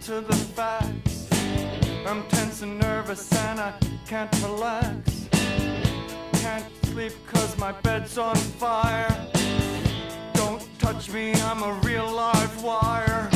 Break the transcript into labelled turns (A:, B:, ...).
A: To the facts, I'm tense and nervous and I can't relax. Can't sleep 'cause my bed's on fire. Don't touch me, I'm a real live wire.